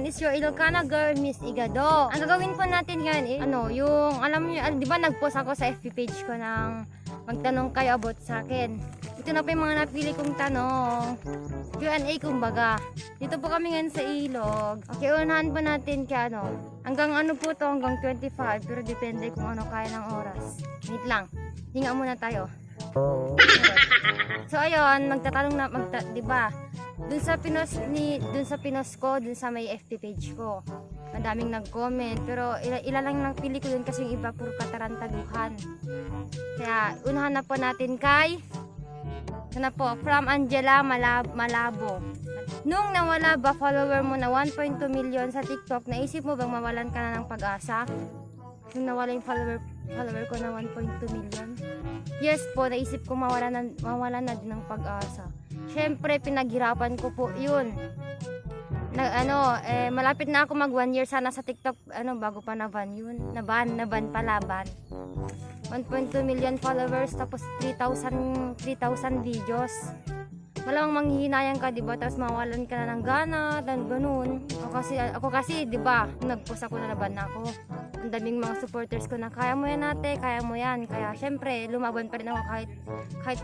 is your Ilocana girl, Miss Igado. Ang gagawin po natin ngayon eh, yung, alam niyo, di ba nag-post ako sa FB page ko ng magtanong kayo about sa akin. Ito na po yung mga napili kong tanong. Q&A kumbaga. Dito po kami ngayon sa ilog. Okay, unahan po natin kaya hanggang po to, hanggang 25, pero depende kung kaya ng oras. Wait lang, hinga muna tayo. So ayun, magtatanong na, di ba? Dun sa pinos ko, dun sa may FB page ko. Madaming nag-comment, pero ilan lang napili ko dun kasi yung iba puro katarantaduhan. Kaya unahan na po natin kay from Angela Malabo. Nung nawala ba follower mo na 1.2 million sa TikTok, naisip mo bang mawalan ka na ng pag-asa? Nung nawala yung follower ko na 1.2 million? Yes po, naisip ko mawalan na din ng pag-asa. Syempre, pinaghirapan ko po yun. Malapit na ako mag 1 year sana sa TikTok, bago pa na-ban yun. Na-ban pala, ban. 1.2 million followers, tapos 3,000 videos. Malamang manghihinayang ka, diba? Tapos mawalan ka na ng gana, dan ganun. Ako kasi, diba? Nag-post ako na naban na ako. Ang daming mga supporters ko na, kaya mo yan ate, kaya mo yan. Kaya syempre, lumaban pa rin ako kahit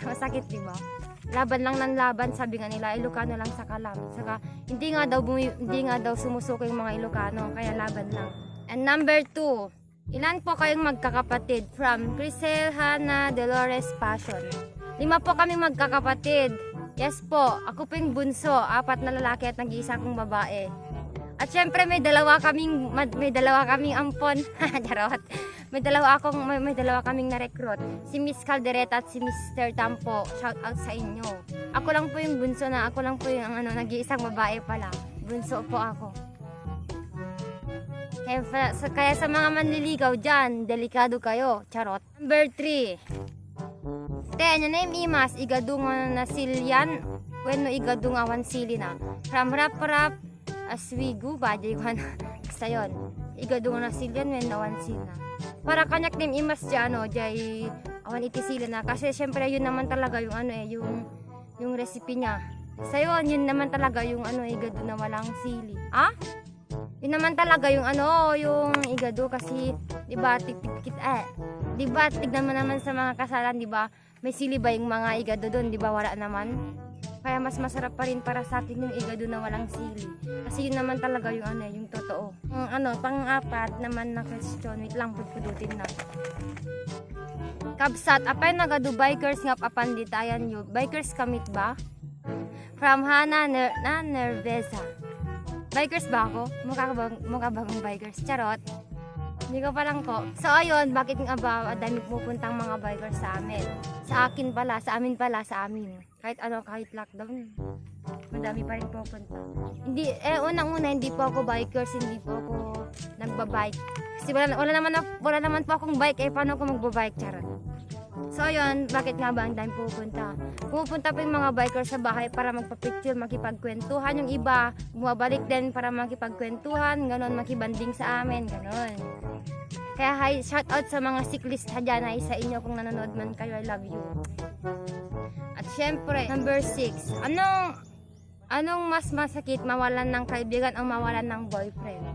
masakit, diba? Laban lang ng laban, sabi nga nila, Ilocano lang sa kalam. Saka, hindi nga daw sumusuko yung mga Ilocano, kaya laban lang. And number 2, ilan po kayong magkakapatid? From Crisel Hannah Dolores Passion. 5 po kami magkakapatid. Yes po, ako po yung bunso, 4 na lalaki at nag-iisa kong babae. At syempre may dalawa kaming ampon. Charot. May dalawa kaming na-recruit. Si Miss Caldereta at si Mr. Tampo. Shout out sa inyo. Ako lang po yung bunso ako lang po yung nag-iisang babae pala. Bunso po ako. Kaya sa mga manliligaw dyan, delikado kayo. Charot. Number 3. Your name Imas, igadungan na silyan. Bueno, igadungawan sili na. From rap aswigu, bajay ko na. Basta yun. Igadungan na silyan, when nawan sila. Para kanyak name Imas dyan, jay awan itisila na. Kasi syempre yun naman talaga yung yung recipe niya. Sa yun naman talaga yung igado na walang sili. Yun naman talaga yung yung igado kasi, diba, diba, tignan mo naman sa mga kasalan, diba, may sili ba yung mga igado doon, diba, wala naman. Kaya mas masarap pa rin para sa akin yung igado na walang sili. Kasi yun naman talaga yung yung totoo. Pang-apat naman na question, wait lang, pudpudutin na. Kabsat, apay nagado bikers nga papanditayan nyo. Bikers kamit ba? From Hannah Nerveza. Bikers ba ako? Mukha bagong bikers. Charot. Hindi ko pa lang ko. So ayun, bakit nga ba dami pupuntang mga bikers sa amin? Sa amin pala. Kahit kahit lockdown. Madami pa rin pupunta. Hindi, unang-una hindi po ako bikers, hindi po ako nagbabike. Kasi wala naman po akong bike, paano ako magbabike? Charot. So ayun, bakit nga ba ang dami pupunta? Pupunta pa yung mga bikers sa bahay para magpa-picture, makipagkwentuhan. Yung iba, bumabalik din para makipagkwentuhan, ganon, makibanding sa amin, ganon. Kaya hi, shout out sa mga cyclist dyan, sa inyo kung nanonood man kayo, I love you. At syempre, number 6, anong mas masakit, mawalan ng kaibigan o mawalan ng boyfriend?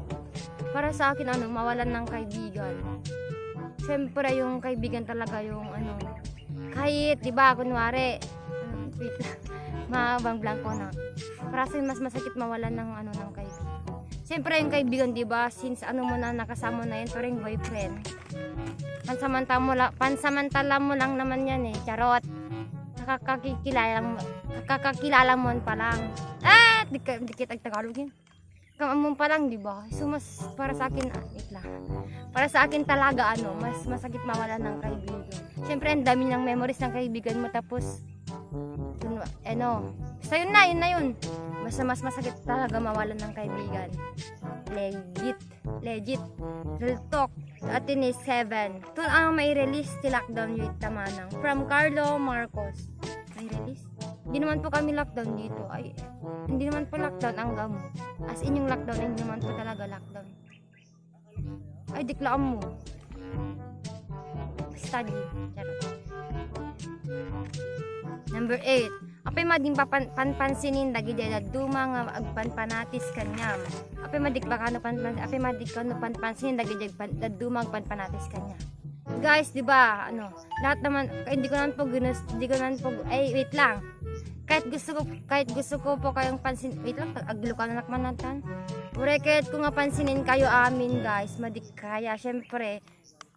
Para sa akin, mawalan ng kaibigan. Syempre yung kaibigan talaga yung kahit, diba, kunwari, wait lang, mabang blanco na. Para sa mas masakit mawalan ng ng kaibigan. Syempre yung kaibigan, diba, since mo na nakasama na yan, parang boyfriend. Pansamantala mo lang naman yan charot. Nakakakilala mo pa lang. Di kita Tagalog yun. Kamamon pa lang, diba? So mas para sa akin, wait lang. Para sa akin talaga mas masakit mawalan ng kaibigan. Syempre ang dami ng memories ng kaibigan mo, tapos basta yun na yun. Basta mas masakit talaga mawalan ng kaibigan. Legit. Real talk. Atin is 7. Ito ang may release ti lockdown yung tamanang. From Carlo Marcos. May release? Hindi naman po kami lockdown dito. Hindi naman po lockdown ang gamo. As in yung lockdown, hindi naman po talaga lockdown. Diklaan mo. Study. Number 8. Apay mading panpansinin dagi dumang nga agpanpanatis kanya. Apay madik bakano apay madik kano panpansinin dagi dumang panpanatis kanya. Guys, 'di ba? Lahat naman hindi ko naman po ay wait lang. Kahit gusto ko po kayong pansin, wait lang, aglo ka na nakmanatan. Ure kahit kung nga pansinin kayo amin, guys, madik kaya syempre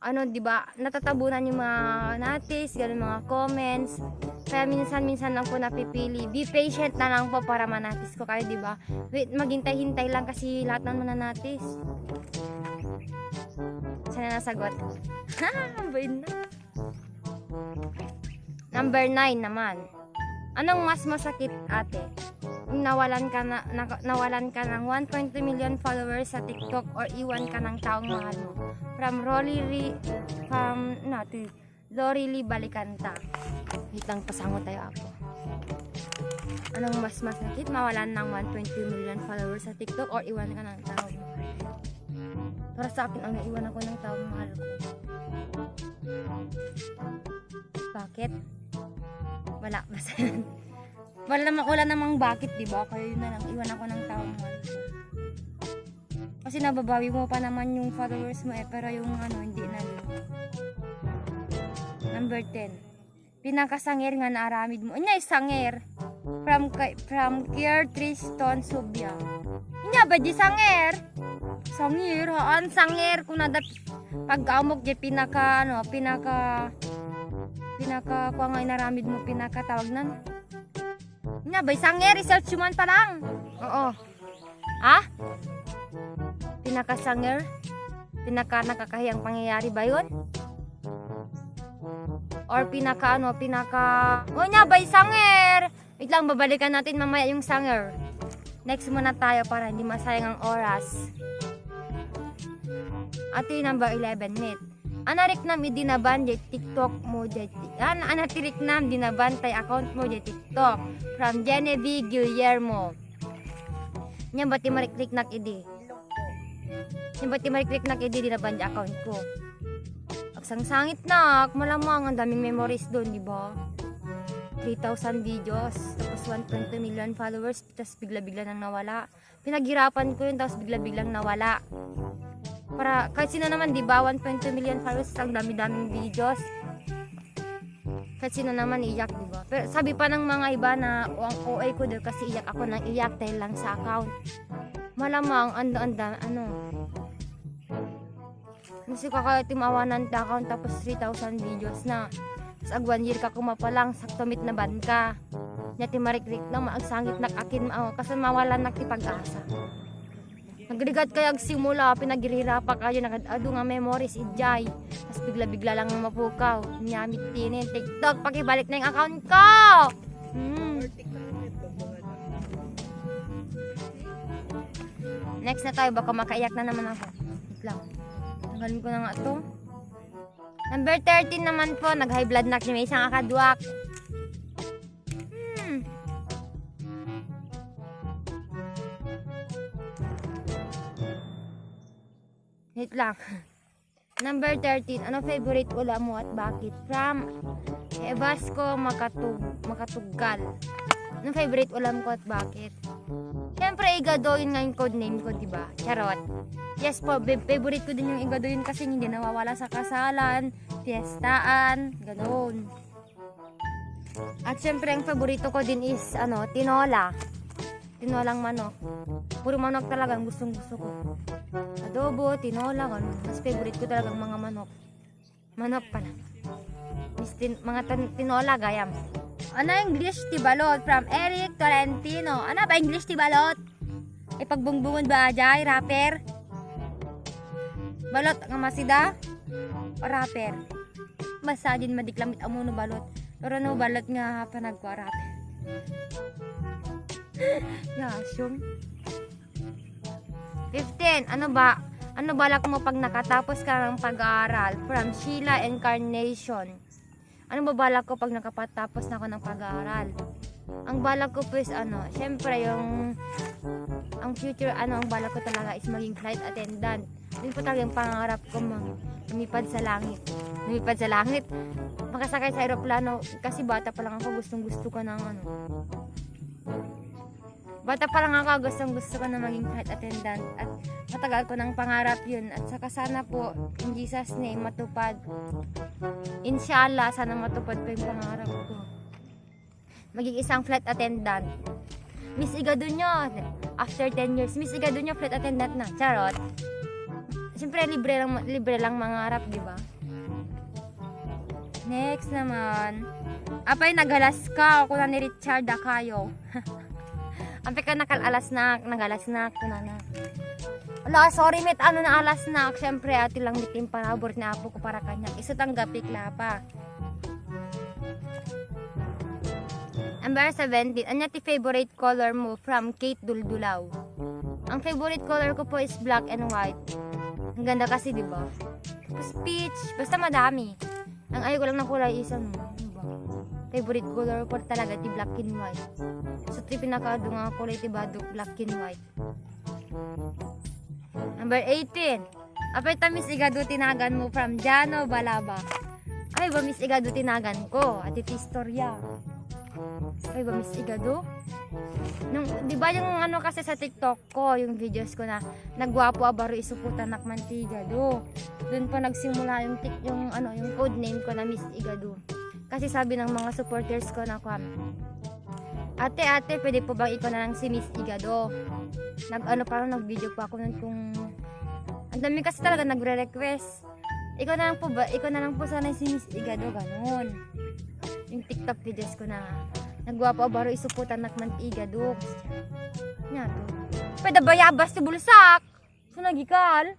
'di ba? Natatabunan yung mga natis, ganun mga comments. Kaya minsan lang po napipili. Be patient na lang po para manatis ko kayo, 'di ba? Wait, maghintay-hintay lang kasi lahat ng mananatis. Sana nasagot. Number 9 naman. Anong mas masakit, ate? Kung nawalan ka ng 1.2 million followers sa TikTok or iwan ka ng taong mahal mo. From Lorily Balikanta. Hitang pasango tayo ako. Anong mas masakit? Mawalan ng 1.2 million followers sa TikTok or iwan ka ng taong mahal mo? Para sa akin, ang naiwan ako ng taong mahal ko. Bakit? Wala. Basta yan. Wala namang bakit, diba? Kaya yun na lang. Iwan ako ng taong mahal ko. Kasi nababawi mo pa naman yung followers mo pero yung hindi na yun. Number 10. Pinakasangir nga naaramid mo. Inya sanger. From Kier Triston Subia. Inya ba di sanger? Sangir, haan sanger kung nadat pag-amok di pinaka kuha nga inaramid mo pinakatawag nan. Inya ba sanger, research man pa lang. Oo. Ha? Pinakasanger? Pinaka nakakahiyang pangyayari ba yun? Or pinaka niya ba sanger? Wait lang, babalikan natin mamaya yung sanger. Next muna tayo para hindi masayang ang oras. At yung number 11, mate. Anarik nam idinaban di TikTok mo di anatirik nam dinabantay account mo di TikTok. From Genevieve Guillermo. Nya bati mariklik nak idi. Nya bati mariklik nak idi dinaban di account ko. Agsang-sangit nak, malamang ang daming memories doon, di ba? 3,000 videos, tapos 1.2 million followers, tapos bigla-bigla nang nawala. Pinaghirapan ko yun, tapos bigla-biglang nawala. Para, kahit sino naman, di ba, 1.2 million followers, ang dami-daming videos. Kahit sino naman, iyak, di ba? Pero sabi pa ng mga iba na, ang OA ko doon kasi iyak ako nang iyak dahil lang sa account. Malamang, kasi kakaya timawanan ta account tapos 3,000 videos na. Tapos ag 1 year ka kumapalang saktomit na ban ka. Nya timarikrik na maagsangit nak akin kasi mawalan nak ti pag-asa. Nagrigat kaya simula pinaghirapa kayo nagado nga memories ijay. Tapos bigla-bigla lang mapukaw. Nyamit tinin TikTok pakibalik na yung account ko. Next na tayo baka makaiyak na naman ako. Wait lang. Tanggalin ko na nga ito. Number 13 naman po, nag-high blood na may isang akadwak. Wait lang. Number 13, ano favorite ulam mo at bakit? From Evasco Makatugal. Ano favorite ulam ko at bakit? Siyempre, igadoyin nga yung codename ko, diba? Charot. Yes po, favorite ko din yung igadoyin kasi hindi nawawala sa kasalan, fiestaan, ganoon. At siyempre, ang favorito ko din is, tinola. Tinolang manok. Puro manok talagang gustong gusto ko. Adobo, tinola, ganoon. Mas favorite ko talagang mga manok. Manok pala. Mga tinola, gayam. Ano English tibalot? From Eric Tolentino. Ano ba English tibalot? Ipagbungbungon ba ajay, rapper? Balot nga masida? O rapper? Basta din madiklamit amuno balot. Pero no balot nga panagko rapper. Yasyong. 15. Ano balak mo pag nakatapos ka ng pag-aaral? From Sheila Encarnation. Ano ba balak ko pag nakapatapos na ako ng pag-aaral? Ang balak ko po is syempre ang future ang balak ko talaga is maging flight attendant. Yun po talagang pangarap ko, lumipad sa langit. Lumipad sa langit. Makasakay sa aeroplano. Kasi bata pa lang ako, gustong gusto ko ng ano. Bata pa lang ako, gustong gusto ko na maging flight attendant. At matagal ko ng pangarap yun. At saka sana po, in Jesus name, matupad. Inshallah, sana matupad ko yung pangarap ko. Maging isang flight attendant. Miss Igado nyo, after 10 years, Miss Igado nyo, flight attendant na. Charot. Siyempre, libre lang mangarap, di ba? Next naman. Apay, nagalas ka. Ako na ni Richard Akayo. Ampay ka nagalas na. Wala, sorry met, ano na alas na. Siyempre, ati lang mitin panabor na apo ko para kanya. Isutanggap ikla pa. Number 17. Anya ti favorite color mo from Kate Duldulaw? Ang favorite color ko po is black and white. Ang ganda kasi, di ba? Peach, basta madami. Ang ayaw ko lang ng kulay isa mo. Diba? Favorite color ko talaga ti black and white. So, ti pinakado nga kulay ti badok black and white. Number 18. Apay ta Miss Igado tinagan mo from Jano Balaba. Ay ba Miss Igado tinagan ko? At iti istorya. Ay ba Miss Igado? Nung, di ba yung ano kasi sa TikTok ko, yung videos ko na nagwapo abaro isuputan nak mantigado. Doon pa nagsimula yung yung code name ko na Miss Igado. Kasi sabi ng mga supporters ko na ate, pwede po bang ikaw na lang si Miss Igado? Parang nag-video pa ako nun kung ang dami kasi talaga nagre-request. Ikaw na lang po sana si Miss Igado, ganun. Yung TikTok videos ko na nagwapo abaro isuputan nak mantigado. Nya to. Pwede bayabas ti bulsak. So nagikal.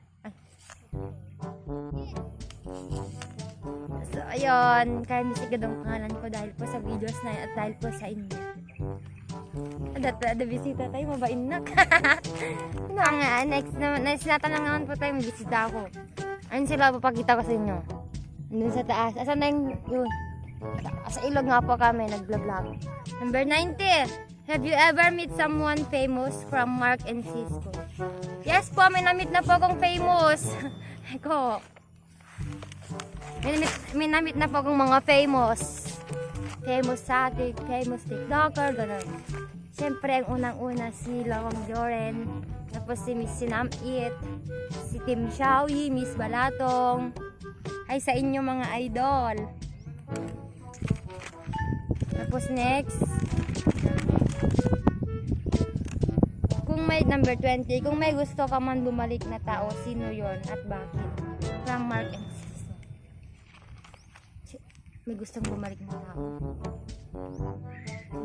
So ayun, kaya Miss Igado ang pangalan ko dahil po sa videos na yun at dahil po sa inyo. Ada bisita tayo, mabainak. Next natanong naman po tayo, may bisita ako. Ayun sila, papakita ko sa inyo. Doon sa taas. Asan na yun? Sa ilog nga po kami, nag-vlog. Number 19. Have you ever met someone famous from Mark and Cisco? Yes po, may na-meet na po akong famous. Eko. May na-meet na po akong mga famous. Famous satik, famous TikToker, gano'n. Siyempre, ang unang-una si Lawang Joren, tapos si Miss Sinamit, si Tim Shawi, Miss Balatong. Ay, sa inyo mga idol. Tapos next, kung may number 20, kung may gusto ka man bumalik na tao, sino yon at bakit? From Mark and Cisco. May gustong bumalik na tao.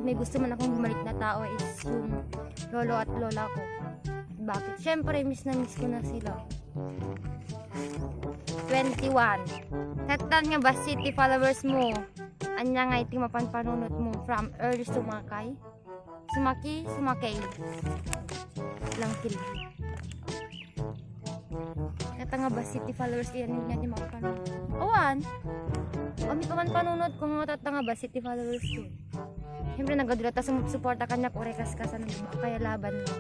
May gusto man akong bumalik na tao is yung lolo at lola ko. Bakit? Siyempre, miss na miss ko na sila. 21. Tatan nga ba city followers mo? Anya nga iti mapanpanunot mo from early Sumakay? Sumakay. Langkil. Tatan nga ba city followers yan nga iti mapanpanunot? Awan. Kami pa man panunod kung mga tatanga ba city followers ko. Siyempre nagadulata sumusuporta kanya kung rekas ka sa kaya laban mo.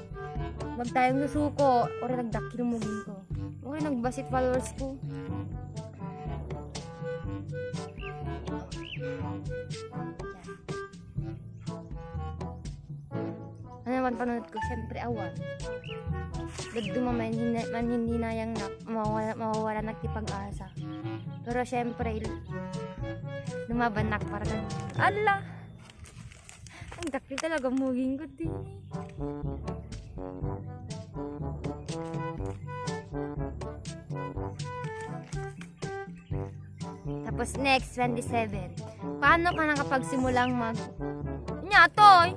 Wag tayong susuko o nagdakil mugin ko. Okay, nagbasit followers ko. Ano naman panunod ko? Siyempre awan. Dagdumaman hindi na yung mawawala nagtipag-asa. Pero siyempre lumaban nak para ganun. Ala! Ang dakil talaga muging ko din. Tapos next, 27. Paano ka nakapagsimulang Nyatoy!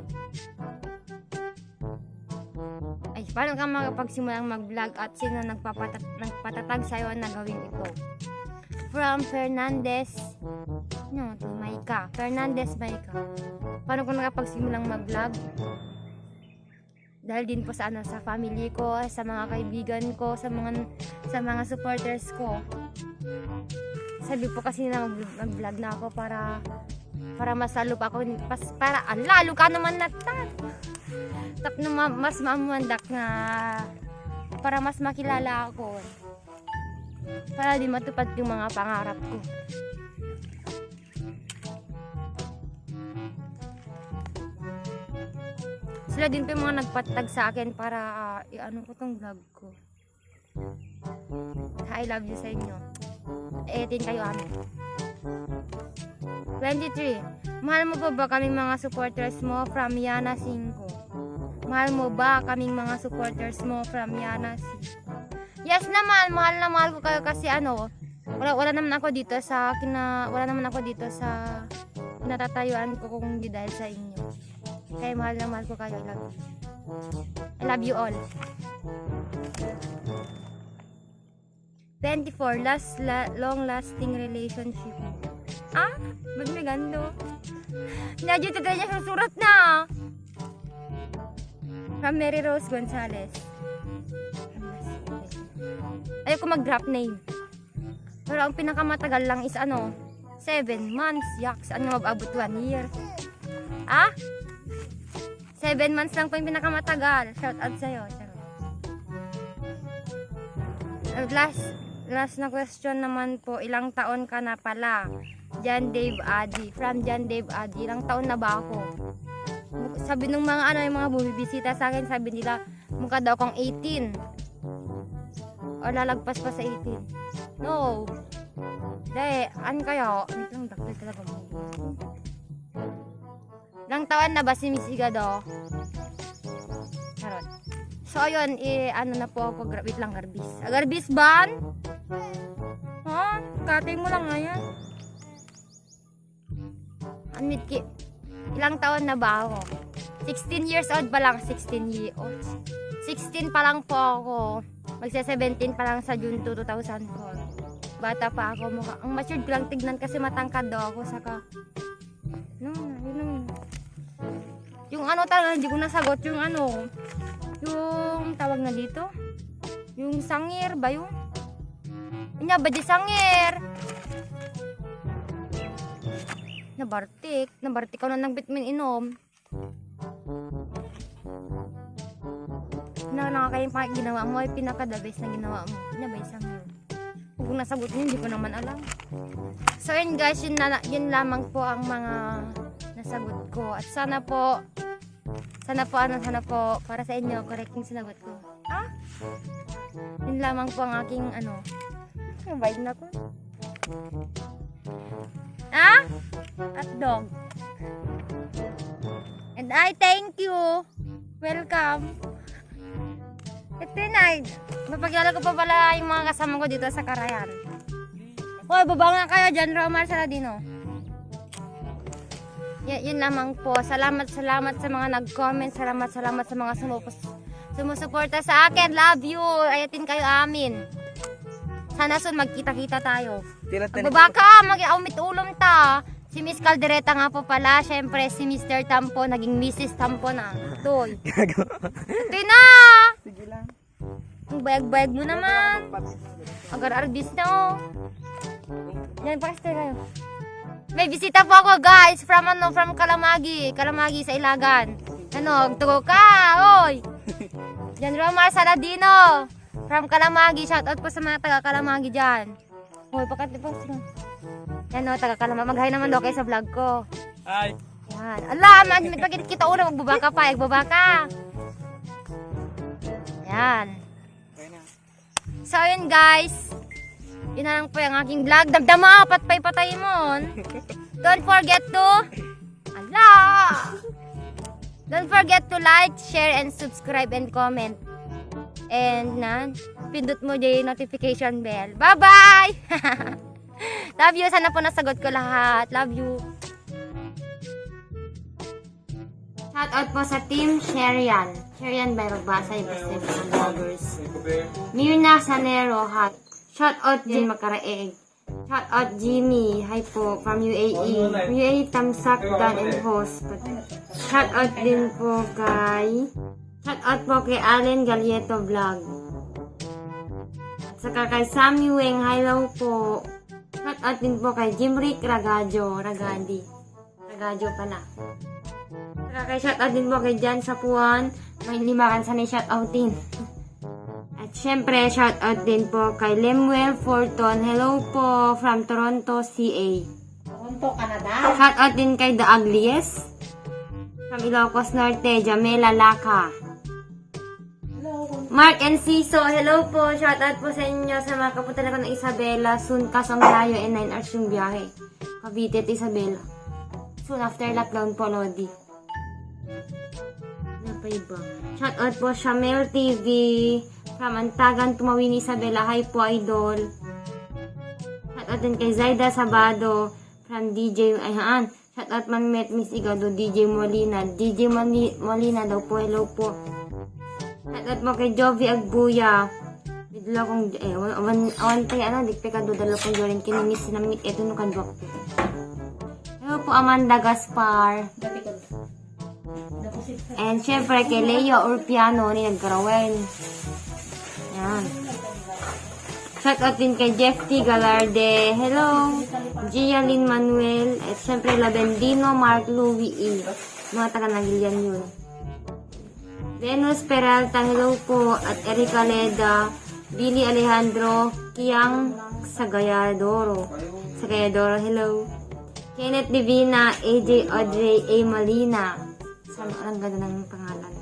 Ay, paano ka makapagsimulang mag-vlog at sino nagpatatag sa'yo na gawin ito? From Fernandez Maika. Paano ko nakapagsimulang mag-vlog? Dahil din po sa sa family ko, sa mga kaibigan ko, sa mga supporters ko. Sabi po kasi na mag-vlog na ako para masalo pa ako, para lalo ka naman natat. Mas mamuandak na para mas makilala ako. Para di matupad yung mga pangarap ko. Sila din po yung mga nagpatag sa akin para i-ano ko tong vlog ko. I love you sa inyo. 18 kayo amin. 23. Mahal mo pa ba kaming mga supporters mo from Yana 5? Mahal mo ba kaming mga supporters mo from Yana 5? Yes naman, mahal na mahal ko kayo kasi wala naman ako dito sa natatayuan ko kung hindi dahil sa inyo. Kaya mahal na mahal ko kayo. I love you all. 24. Long-lasting relationship. Ba't may gando? Nadyo ito niya susurat na. From Mary Rose Gonzalez. Ayaw ko mag-drop name. Pero ang pinakamatagal lang is 7 months. Yaks, mababot 1 year. 7 months lang po yung pinakamatagal. Shout out sa'yo. Last na question naman po, ilang taon ka na pala? John Dave Adi. From John Dave Adi. Ilang taon na ba ako? Sabi nung mga yung mga bumibisita sa akin, sabi nila, mukha daw akong 18. O lalagpas pa sa 18. No. Dahil, kaya? Ang dakil talaga mo. Ilang taon na ba si Miss Igado? Charot. So, ayun, na po ako, wait lang, garbis. Garbis ban? Katay mo lang ngayon. Admit ki, ilang taon na ba ako? 16 years old pa lang, 16 pa lang po ako. Magsa-17 pa lang sa June 2, 2004. Bata pa ako, ang matured ko lang tignan kasi matangkad daw ako, saka, yung talaga, hindi ko nasagot, yung tawag na dito, yung sangir ba yun? Ba di sangir? Nabartik ako na ng vitamin inom. Nakakayang ginawa mo ay pinaka-the best na ginawa mo. Ba yung sangir? Kung nasagot niyo, hindi ko naman alam. So yun guys, yun lamang po ang mga nasagot ko. At sana po para sa inyo, correct yung sinagot ko. Yun lamang po ang aking vibe na ko. Hotdog. And I thank you. Welcome. Ito na. Mapagkala ko pa pala yung mga kasama ko dito sa Karayan. Hoy, baba nga kayo dyan, Romar Saladino. Yun lamang po. Salamat sa mga nag-comment. Salamat sa mga sumusuporta sa akin. Love you. Ayatin kayo amin. Sana soon magkita-kita tayo. Magbaba ka, mag-aumit ulom ta. Si Miss Caldereta nga po pala. Siyempre si Mr. Tampo, naging Mrs. Tampo na. Toy. Toy na! Sige lang. Ang bayag-bayag mo naman. Agar-arbis na Yan, pakistay kayo. May bisita po ako guys. From Kalamagi. Kalamagi sa Ilagan. Tugo ka, oy. Yan, Romar Saladino. From Kalamagi, shoutout po sa mga taga-Kalamagi dyan. Hoy, pakati po. Yan taga-Kalamagi. Mag-hi naman daw kayo sa vlog ko. Hi. Yan. Ala, may pagkita kita una, magbaba ka pa. Magbaba ka. Yan. So, yun guys. Yun na lang po yung aking vlog. Damdama, patay mo. Don't forget to... Don't forget to like, share, and subscribe, and comment. And pindot mo yung notification bell. Bye-bye! Love you. Sana po nasagot ko lahat. Love you. Shout out po sa Team Sherian. Sherian by Magbasa yung best mga vloggers. Mirna Sanero. Shout out din Makaraeg. Shout out Jimmy. Hi po from UAE. UAE Tamsak Dan and Host. Shout out din po kay... Shout out po kay Allen Galieto Vlog. At saka kay Sammy Weng, hello po. Shout out din po kay Jimrick Ragadi pala. Saka kay shout out din po kay Jan Sapuan. May limakan sana shout out din. At syempre, shoutout din po kay Lemuel Forton. Hello po from Toronto, CA. Toronto, Canada. Shoutout din kay The Ugliest. From Ilocos Norte, Jamela Laka. Hello. Mark and Ciso, hello po. Shoutout po sa inyo sa mga kapunta na ko ng Isabela. Soon kasong layo and 9 hours yung biyahe. Cavite at Isabela. Soon after lockdown po, Lodi. Ano pa iba? Shoutout po Shamel TV. From Antagan, Tumawin, Isabela. Hi po, idol. Shoutout din kay Zaida Sabado. From DJ, ayan. Shoutout man met Miss Igado, DJ Molina. DJ Molina daw po, hello po. Shoutout mo kay Jovi Agbuya. Bidla kong, awan tayo, dikpe ka do, dalo kong jorin, kinimis sinamit, eto no kadwak po. Hello po, Amanda Gaspar. Dati ko. Deposit. And syempre, kay Leo Urpiano, ni Nagkarawen. Yan. Shoutout din kay Jeff T. Galarde. Hello. Gialin Manuel. At syempre, Labendino, Mark Louie E. Mga taga-Nagilian yun. Venus Peralta, hello po. At Erica Leda. Billy Alejandro. Kiang Sagayadoro. Hello. Kenneth Divina. AJ Audrey A. Molina. Sana ang ganda ng pangalan.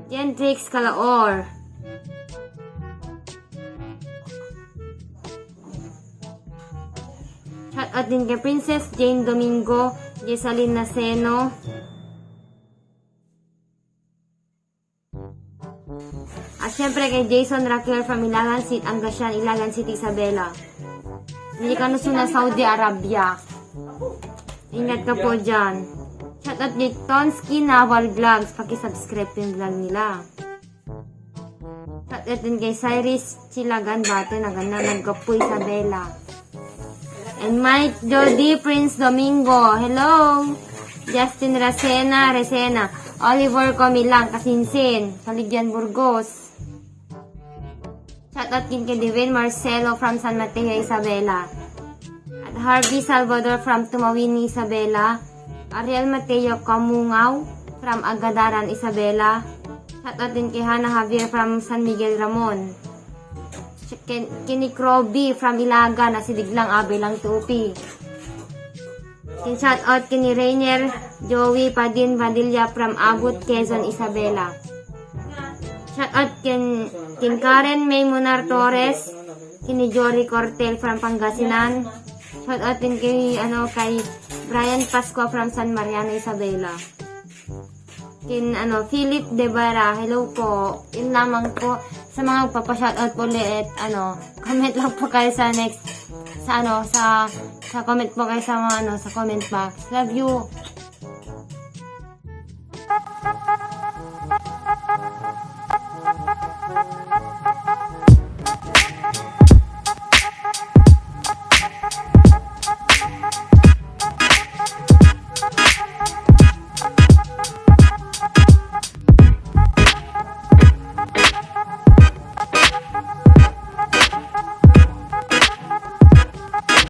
Gentrix Calaor. Shoutout din kay Princess Jane Domingo, Jessalyn Naceno. At syempre kay Jason Raquel from Ilagan City, Angasyan, Ilagan City, Isabela. Hindi ka na Saudi Arabia. Ingat ka po dyan. Shoutout din Tonsky Naval Vlogs, pakisubscribe yung vlog nila. Shoutout din kay Cyrus Chilagan Bate, nagkapo Isabela. And Mike Jody Prince Domingo. Hello. Justin Resena. Oliver Comilang. Kasinsin. Kaligyan Burgos. Shoutout din kay Divine Marcelo from San Mateo, Isabela. At Harvey Salvador from Tumawin, Isabela. Ariel Mateo Kamungaw from Agadaran, Isabela. Shoutout din kay Hannah Javier from San Miguel Ramon. Kini Kroby from Ilaga na si Diglang Abe lang tupi. Shoutout kini Rainier Joey Padin Padilla from Abut, Quezon, Isabela. Shoutout kin Karen May Munar Torres, kini Jory Cortel from Pangasinan. Shoutout din kay Brian Pascua from San Mariano, Isabela. Philip Debara, hello po. Yun lamang po sa mga magpapa-shoutout po ulit. Comment lang po kayo sa next sa comment po kayo sa mga sa comment box. Love you.